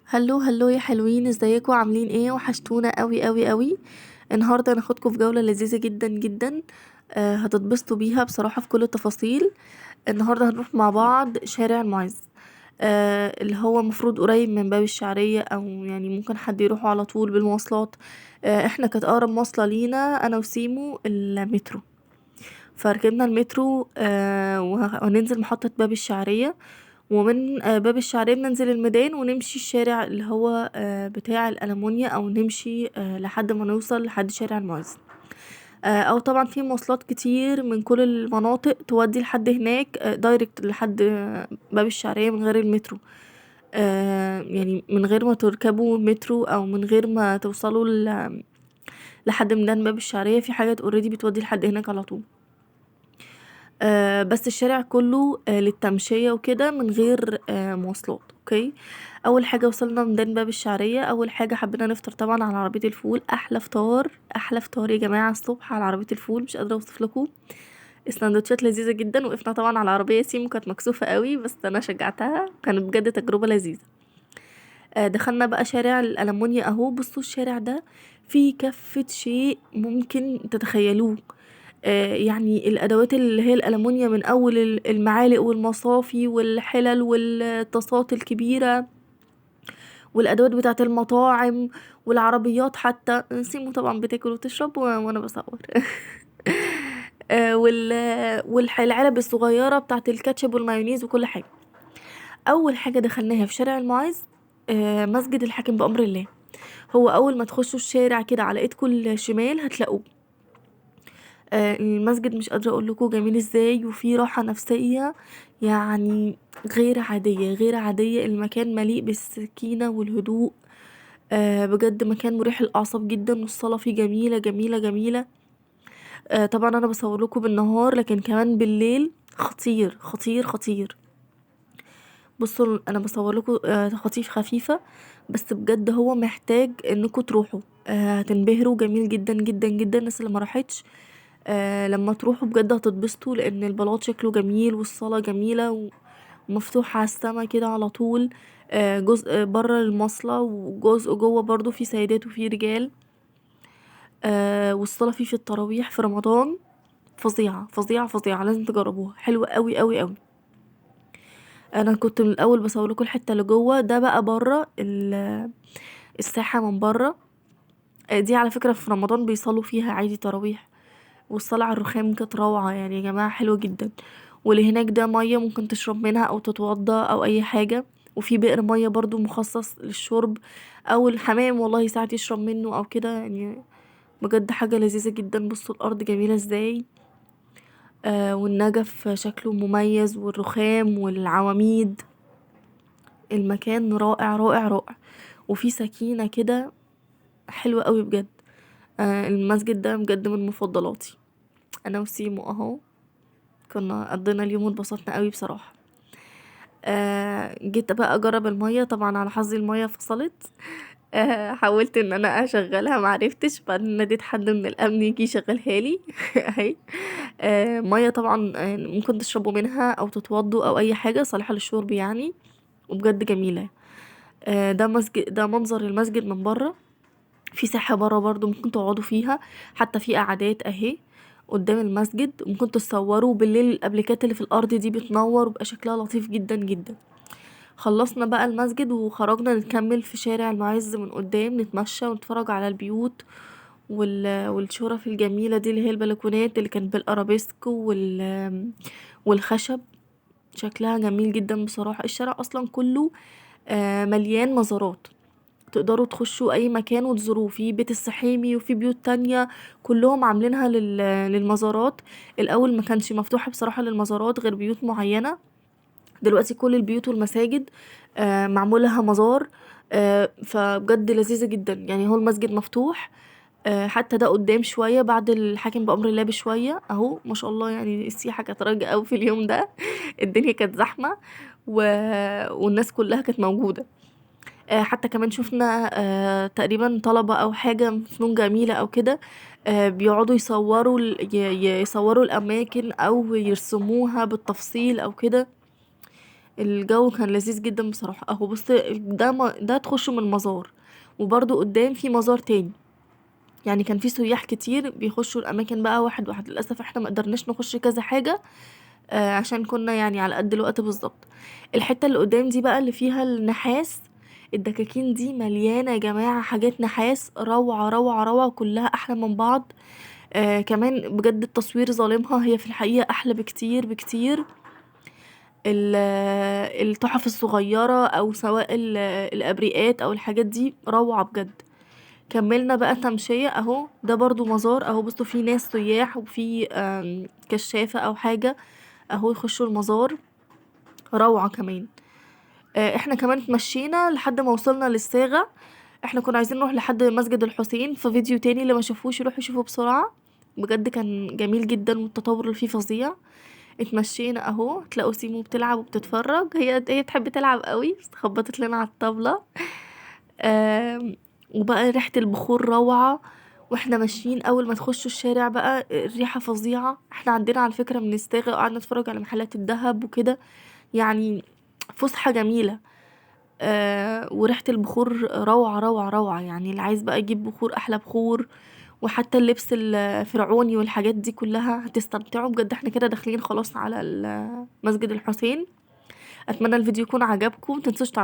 هلو هلو يا حلوين، ازيكم؟ عاملين ايه؟ وحشتونا قوي قوي قوي. النهارده هناخدكم في جولة لذيذة جدا جدا. هتتبسطوا بيها بصراحة في كل التفاصيل. النهارده هنروح مع بعض شارع المعز. اللي هو مفروض قريب من باب الشعرية، او يعني ممكن حد يروحوا على طول بالمواصلات. احنا كانت اقرب مواصلة لينا انا وسيمو المترو. فركبنا المترو وهننزل محطة باب الشعرية. ومن باب الشعرية بننزل الميدان ونمشي الشارع اللي هو بتاع الألمونيا، أو نمشي لحد ما نوصل لحد شارع المعز. أو طبعا في مواصلات كتير من كل المناطق تودي لحد هناك دايركت لحد باب الشعرية من غير المترو. يعني من غير ما تركبوا مترو أو من غير ما توصلوا لحد ميدان باب الشعرية، في حاجات اوريدي بتودي لحد هناك على طول. بس الشارع كله للتمشية وكده من غير مواصلات. اوكي. اول حاجة وصلنا ميدان باب الشعرية، اول حاجة حبينا نفطر طبعا على عربية الفول. احلى فطار احلى فطار يا جماعة الصبح على عربية الفول، مش قادرة اوصف لكم. السندوتشات لذيذة جدا. وقفنا طبعا على العربية، سيمو كانت مكسوفة قوي بس انا شجعتها، كانت بجد تجربة لذيذة. دخلنا بقى شارع الألمونيا اهو. بصوا الشارع ده فيه كافة شيء ممكن تتخيلوه. يعني الأدوات اللي هي الألمونيا، من أول المعالق والمصافي والحلل والطاسات الكبيرة، والأدوات بتاعة المطاعم، والعربيات حتى. سيمو طبعا بتاكل وتشرب وأنا بصور. والعلب الصغيرة بتاعة الكاتشب والمايونيز وكل حاجة. أول حاجة دخلناها في شارع المعز مسجد الحاكم بأمر الله. هو أول ما تخشوا الشارع كده على ايدكم الشمال هتلاقوه. المسجد مش قادرة اقول لكم جميل ازاي، وفيه راحة نفسية يعني غير عادية غير عادية. المكان مليء بالسكينة والهدوء. بجد مكان مريح للأعصاب جدا، والصلاة فيه جميلة جميلة جميلة. طبعا انا بصور لكم بالنهار، لكن كمان بالليل خطير خطير خطير. بصوا انا بصور لكم خطيف خفيفة، بس بجد هو محتاج انكم تروحوا. هتنبهروا، جميل جدا جدا جدا. الناس اللي ما راحتش لما تروحوا بجد هتتبسطوا، لان البلاط شكله جميل والصالة جميلة ومفتوحة على السما كده على طول. جزء بره المصلى وجزء جوه برضو، في سيدات وفي رجال. والصلاة فيه في التراويح في رمضان فظيعة فظيعة فظيعة، لازم تجربوها، حلوة قوي قوي قوي. انا كنت من الاول بصور لكم الحتة اللي جوه، ده بقى بره الساحة من بره. دي على فكرة في رمضان بيصلوا فيها عادي تراويح. والصلاة على الرخام كانت روعة يعني يا جماعة، حلوة جدا. واللي هناك ده مية ممكن تشرب منها أو تتوضى أو أي حاجة. وفي بئر مية برضو مخصص للشرب، أو الحمام والله ساعات يشرب منه أو كده يعني. بجد حاجة لذيذة جدا. بصوا الأرض جميلة ازاي. والنجف شكله مميز، والرخام والعواميد. المكان رائع رائع رائع. وفي سكينة كده حلوة قوي بجد. المسجد ده بجد من مفضلاتي. انا وسيمو اهو، كنا قضينا اليوم واتبسطنا قوي بصراحة. جيت بقى اجرب المية، طبعا على حظي المية فصلت. حاولت ان انا اشغلها معرفتش، بعدين ناديت حد من الامن يجي يشغلها لي. اهي. مية طبعا ممكن تشربوا منها او تتوضوا او اي حاجة، صالحة للشرب يعني. وبجد جميلة. ده مسجد، ده منظر المسجد من بره. في ساحة برا برضو ممكن تقعدوا فيها، حتى في قعدات اهي قدام المسجد. ممكن تتصوروا بالليل، الابليكات اللي في الارض دي بتنور وبقى شكلها لطيف جدا جدا. خلصنا بقى المسجد وخرجنا نكمل في شارع المعز من قدام، نتمشى ونتفرج على البيوت والشرف الجميلة دي، اللي هي البلكونات اللي كانت بالارابيسك والخشب. شكلها جميل جدا بصراحة. الشارع اصلا كله مليان مزارات. تقدروا تخشوا اي مكان وتزوروه، في بيت السحيمي وفي بيوت تانية كلهم عاملينها للمزارات. الاول ما كانش مفتوحة بصراحة للمزارات غير بيوت معينة. دلوقتي كل البيوت والمساجد معمول لها مزار. فبجد لذيذة جدا يعني. هو المسجد مفتوح. حتى ده قدام شوية بعد الحاكم بأمر الله بشوية اهو، ما شاء الله يعني. السياحة كانت رايقة قوي في اليوم ده. الدنيا كانت زحمة و... والناس كلها كانت موجودة. حتى كمان شفنا تقريبا طلبة او حاجة فنون جميلة او كده. بيقعدوا يصوروا يصوروا الاماكن او يرسموها بالتفصيل او كده. الجو كان لذيذ جدا بصراحة. اهو بص، ده تخشه من المزار، وبرضو قدام في مزار تاني. يعني كان في سياح كتير بيخشوا الاماكن بقى واحد واحد. للاسف احنا ما قدرناش نخش كذا حاجة، عشان كنا يعني على قد الوقت بالظبط. الحتة اللي قدام دي بقى اللي فيها النحاس، الدكاكين دي مليانة يا جماعة حاجات نحاس، روعة روعة روعة، كلها أحلى من بعض. كمان بجد التصوير ظالمها، هي في الحقيقة أحلى بكتير بكتير. التحف الصغيرة أو سواء الأبريقات أو الحاجات دي روعة بجد. كملنا بقى تمشية اهو، ده برضو مزار اهو. بصوا في ناس سياح وفي كشافة او حاجة اهو يخشوا المزار، روعة كمان. احنا كمان اتمشينا لحد ما وصلنا للصاغة. احنا كنا عايزين نروح لحد مسجد الحسين، في فيديو تاني اللي ما شافوش يروحوا يشوفوا بسرعة. بجد كان جميل جدا والتطور اللي فيه فظيع. اتمشينا اهو، تلاقوا سيمو بتلعب وبتتفرج، هي تحب تلعب قوي بس خبطت لنا على الطبلة. آم، وبقى ريحة البخور روعة. واحنا ماشيين اول ما تخشوا الشارع بقى الريحة فظيعة. احنا عندنا على فكرة من استاغة وقعدنا نتفرج على محلات الذهب وكده، يعني فسحة جميلة. وريحة البخور روعة روعة روعة، يعني اللي عايز بقى يجيب بخور أحلى بخور. وحتى اللبس الفرعوني والحاجات دي كلها هتستمتعوا بجد. احنا كده داخلين خلاص على مسجد الحسين. أتمنى الفيديو يكون عجبكم، متنسوش تعملوا